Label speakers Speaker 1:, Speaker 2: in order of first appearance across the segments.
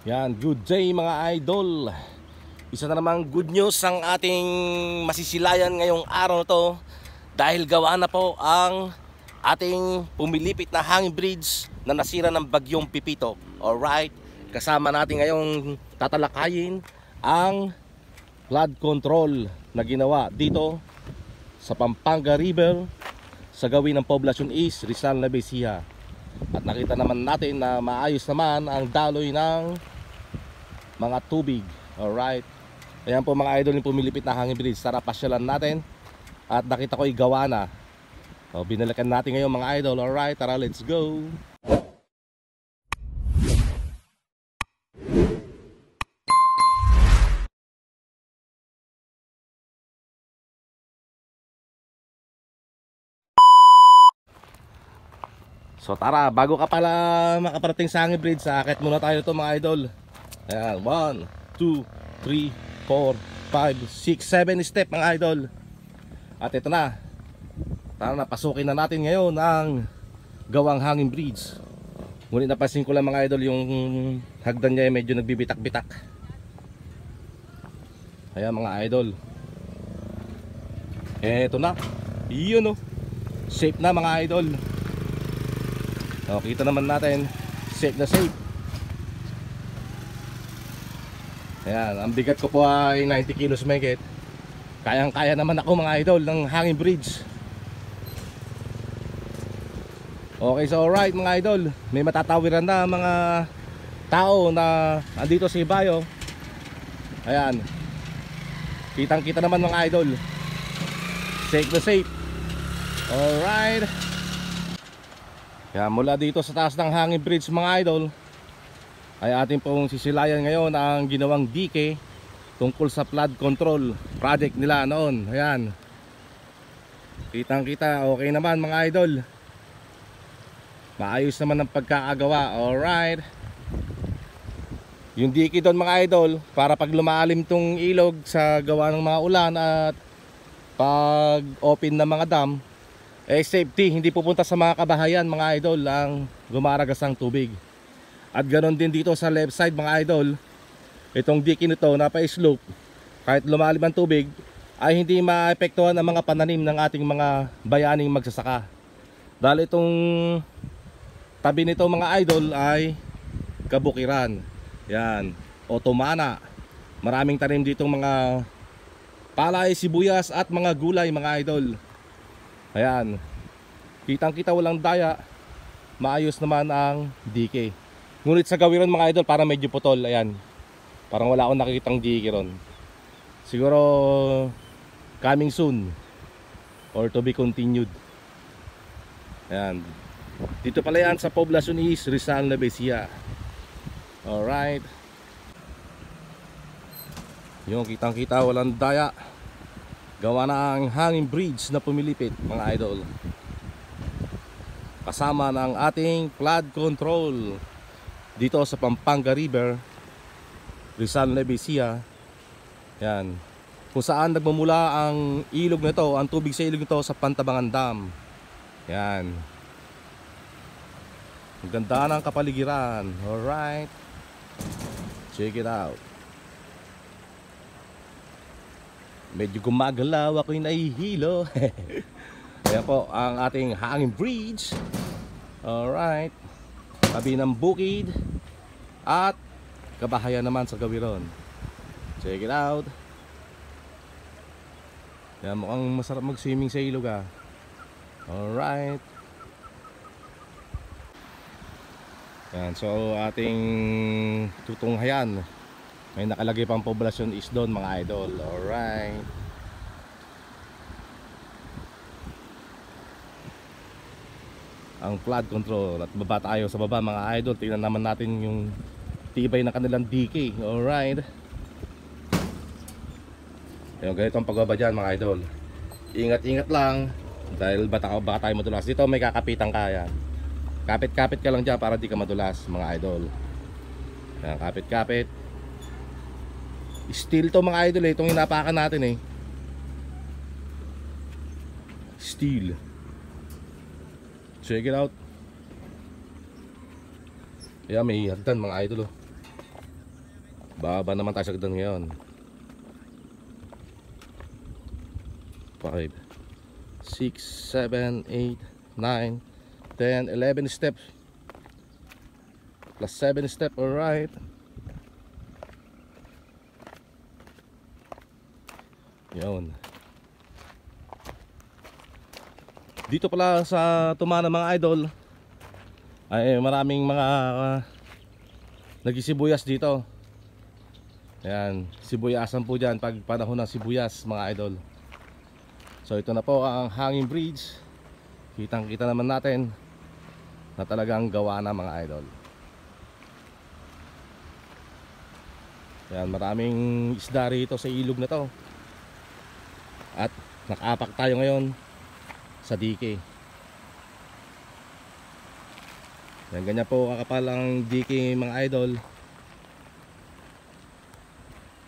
Speaker 1: Yan, good day mga idol. Isa na namang good news ang ating masisilayan ngayong araw na to. Dahil gawa na po ang ating pumilipit na hanging bridge na nasira ng bagyong Pipito. Alright, kasama natin ngayong tatalakayin ang flood control na ginawa dito sa Pampanga River sa gawin ng Poblacion East, Rizal, Nueva Ecija. At nakita naman natin na maayos naman ang daloy ng mga tubig. Alright, ayan po mga idol yung pumilipit na hanging bridge. Tara, pasyalan natin. At nakita ko igawa na. So, binalikan natin ngayon mga idol. Alright, tara, let's go. So tara, bago ka pala makaparating sa hanging bridge, akit muna tayo ito mga idol. Ayan, 1, 2, 3, 4, 5, 6, 7 step mga idol. At ito na. Tara na, pasukin na natin ngayon ang gawang hanging bridge. Ngunit napansin ko lang mga idol, yung hagdan niya medyo nagbibitak-bitak. Ayan mga idol. Eto na. Iyon o. Safe na mga idol. O, kita naman natin, safe na safe. Ayan, ang bigat ko po ay 90 kilos megit. Kayang-kaya naman ako mga idol ng hanging bridge. Okay, so alright mga idol, may matatawiran na mga tao na andito sa Ibayo. Ayan, kitang-kita naman mga idol. Safe na safe. Alright. Kaya mula dito sa taas ng hanging bridge mga idol, ay ating pong sisilayan ngayon ang ginawang dike tungkol sa flood control project nila noon. Ayan, kitang kita, okay naman mga idol. Maayos naman ang pagkakagawa. Alright. Yung dike doon mga idol, para pag lumalim tong ilog sa gawa ng mga ulan at pag open ng mga dam, safety, hindi pupunta sa mga kabahayan mga idol ang gumaragas ng tubig. At ganon din dito sa left side mga idol, itong dike nito na pa-slope, kahit lumalim ang tubig ay hindi maapektuhan ang mga pananim ng ating mga bayaning magsasaka. Dahil itong tabi nito mga idol ay kabukiran. Yan, o tumana. Maraming tanim ditong mga palay, sibuyas at mga gulay mga idol. Ayan, kitang kita, walang daya. Maayos naman ang dike. Ngunit sa gawiran mga idol, para medyo putol. Ayan, parang wala akong nakikitang dike ron. Siguro coming soon or to be continued. Ayan, dito pala yan sa Poblacion East, Rizal, Nueva Ecija. Alright. Yung kitang kita, walang daya. Gawa na ang hanging bridge na pumilipit mga idol, kasama ng ating flood control dito sa Pampanga River, Rizal, Nueva Ecija. Yan, kung saan nagmumula ang ilog nito, ang tubig sa ilog nito sa Pantabangan Dam. Yan, ang ganda ng kapaligiran. Alright, check it out. Medyo gumagalaw, ako'y nahihilo. Ayan po ang ating hanging bridge. Alright, tabi ng bukid at kabahayan naman sa gawiron. Check it out. Ayan, mukhang masarap mag-swimming sa ilog ah. Alright. Ayan, so ating tutunghayan, may nakalagay pang Poblacion East doon mga idol. Alright. Ang flood control. At baba tayo sa baba mga idol. Tingnan naman natin yung tibay na kanilang dike. Alright. Yung ganito ang pagbaba dyan mga idol. Ingat-ingat lang, dahil baka tayo madulas. Dito may kakapitan kaya. Kapit-kapit ka lang dyan para di ka madulas mga idol. Ayan, kapit-kapit. Steel to mga idol eh, itong hinapakan natin eh. Steel. Check it out. Ayan, may hagdan mga idol oh. Baba naman tayo sa hagdan ngayon. 5, 6, 7, 8, 9, 10, 11 steps plus 7 step. Alright. Yun. Dito pala sa Tumana mga idol ay maraming mga nagsisibuyas dito. Ayan, sibuyasan po dyan pag panahon ng sibuyas mga idol. So ito na po ang hanging bridge. Kitang kita naman natin na talagang gawa na mga idol. Ayan, maraming isda rito sa ilog na to. At nakaapak tayo ngayon sa dike. Ayan, ganyan po kakapal ang dike mga idol,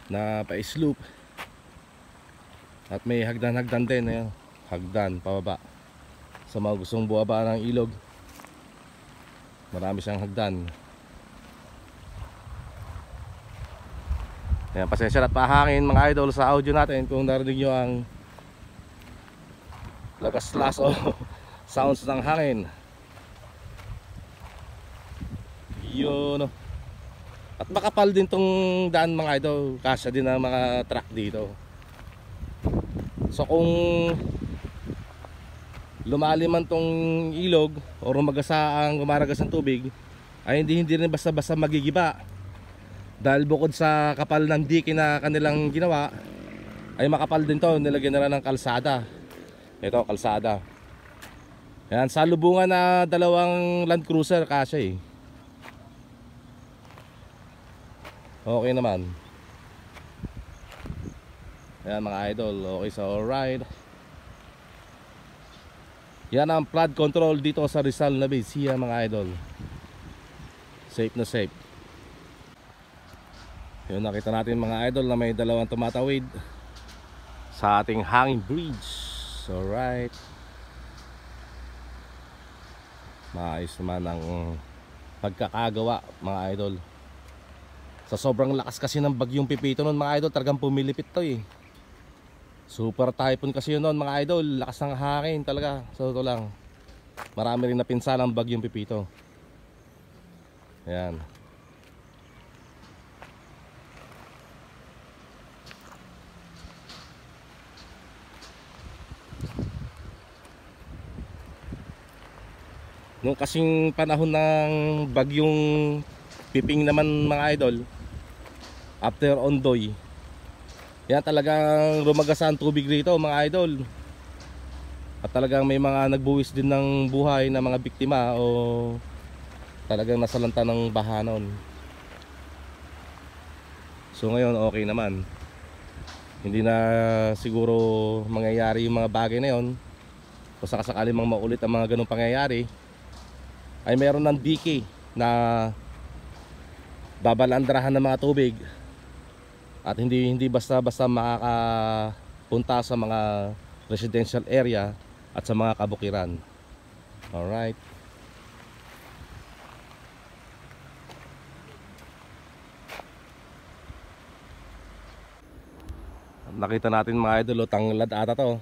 Speaker 1: na pa-slope. At may hagdan-hagdan din. Ayan, hagdan pababa. Sa mga gustong buwaba ng ilog, marami siyang hagdan. Ayan, pasensya at pahangin mga idol sa audio natin kung narinig nyo ang lagas-las o sounds ng hangin. Yun. At makapal din tong daan mga idol, kasya din ang mga truck dito. So kung lumalim man tong ilog o rumagasa ang gumaragas ng tubig, ay hindi rin basta-basta magigiba. Dahil bukod sa kapal ng dike na kanilang ginawa, ay makapal din to, nilagyan nila ng kalsada. Ito, kalsada. Ayan, salubungan na dalawang Land Cruiser kasya eh. Okay naman. Ayan mga idol, okay, so alright. Yan ang flood control dito sa Rizal Nueva mga idol. Safe na safe. Yun, nakita natin mga idol na may dalawang tumatawid sa ating hanging bridge. Alright. Maayos naman ang pagkakagawa mga idol. Sa sobrang lakas kasi ng bagyong Pipito nun mga idol, talagang pumilipit to eh. Super typhoon kasi yun nun mga idol. Lakas ng hangin talaga. So ito lang, marami rin napinsan ang bagyong Pipito. Ayan. Nung kasing panahon ng bagyong Piping naman mga idol, after Ondoy, yan talagang rumagasa ang tubig rito mga idol. At talagang may mga nagbuwis din ng buhay na mga biktima o talagang nasalanta ng bahanon. So ngayon okay naman. Hindi na siguro mangyayari yung mga bagay na yon. Kung sakasakali mang maulit ang mga ganung pangyayari, ay meron ng dike na babalandrahan ng mga tubig at hindi basta-basta makakapunta sa mga residential area at sa mga kabukiran. Alright. Nakita natin mga idol, tanglad ata to.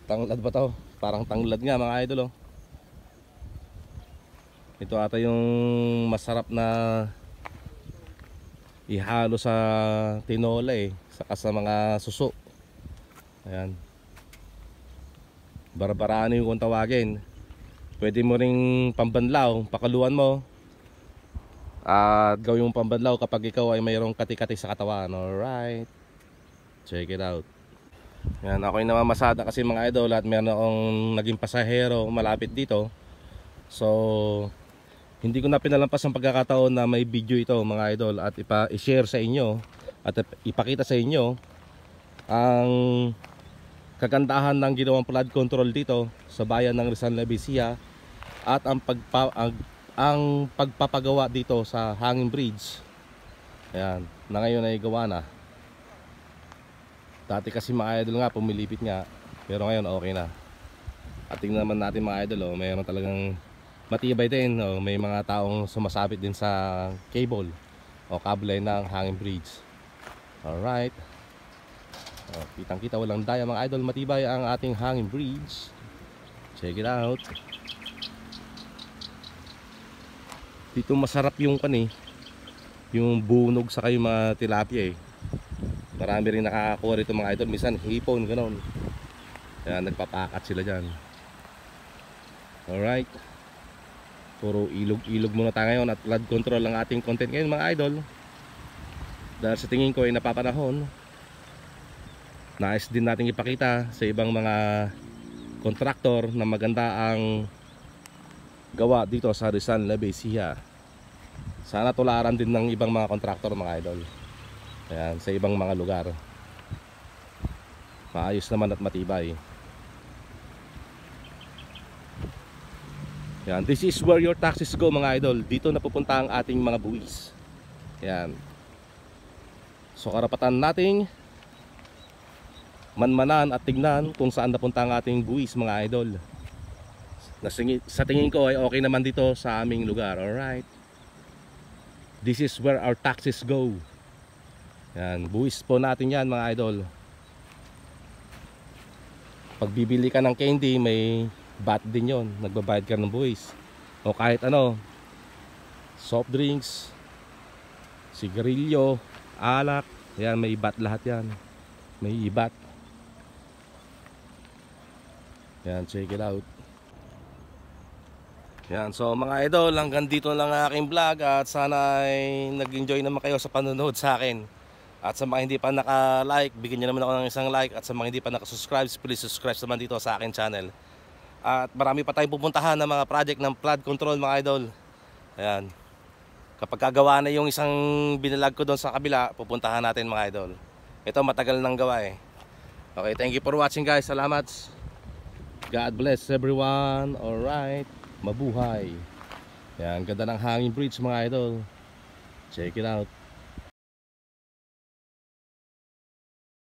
Speaker 1: Tanglad ba to? Parang tanglad nga mga idol. Ito ata yung masarap na ihalo sa tinola eh, saka sa mga suso. Ayan, barbarano yung kung tawagin. Pwede mo ring pambanlaw, pakaluan mo at gawin mong pambanlaw kapag ikaw ay mayroong kati-kati sa katawan. Alright, check it out. Ayan, ako yung namamasada kasi mga idol at meron akong naging pasahero malapit dito. So hindi ko na pinalampas ang pagkakataon na may video ito mga idol at i-share sa inyo at ipakita sa inyo ang kagandahan ng ginawang flood control dito sa bayan ng Rizal Nueva at ang pagpapagawa dito sa hanging bridge. Ayan, na ngayon ay gawa na. Dati kasi mga idol nga pumilipit nga, pero ngayon okay na. At tingnan naman natin mga idol, mayroon talagang matibay din, may mga taong sumasabit din sa cable o kable ng hanging bridge. Alright. Kitang kita walang daya mga idol, matibay ang ating hanging bridge. Check it out. Dito masarap yung yung bunog sa yung mga tilapia Marami rin nakakakuha rito mga idol, minsan hipon ganon. Kaya nagpapakat sila dyan. Alright. Puro ilog-ilog muna tayo ngayon at flood control ang ating content ngayon mga idol. Dahil sa tingin ko ay napapanahon, nais din natin ipakita sa ibang mga kontraktor na maganda ang gawa dito sa Rizal, Nueva Ecija. Sana tularan din ng ibang mga kontraktor mga idol. Ayan, sa ibang mga lugar. Maayos naman at matibay. Ayan, this is where your taxis go mga idol. Dito napupunta ang ating mga buwis. Ayan. So karapatan nating manmanan at tignan kung saan napunta ang ating buwis mga idol. Sa tingin ko ay okay naman dito sa aming lugar. Alright. This is where our taxis go. Yan, buwis po natin yan mga idol. Pag bibili ka ng candy, may bat din yon. Nagbabayad ka ng buwis. O kahit ano, soft drinks, sigarilyo, alak, yan, may bat lahat yan. May ibat. Yan, check it out. Yan, so mga idol, hanggang dito lang ang aking vlog. At sana ay nag-enjoy naman kayo sa panonood sa akin. At sa mga hindi pa naka-like, bigyan nyo naman ako ng isang like. At sa mga hindi pa naka-subscribe, please subscribe naman dito sa akin channel. At marami pa tayong pupuntahan ng mga project ng flood control mga idol. Ayan. Kapag kagawa na yung isang binalag ko doon sa kabila, pupuntahan natin mga idol. Ito matagal nang gawa Okay, thank you for watching guys. Salamat. God bless everyone. Alright. Mabuhay. Yan, ganda ng hanging bridge mga idol. Check it out.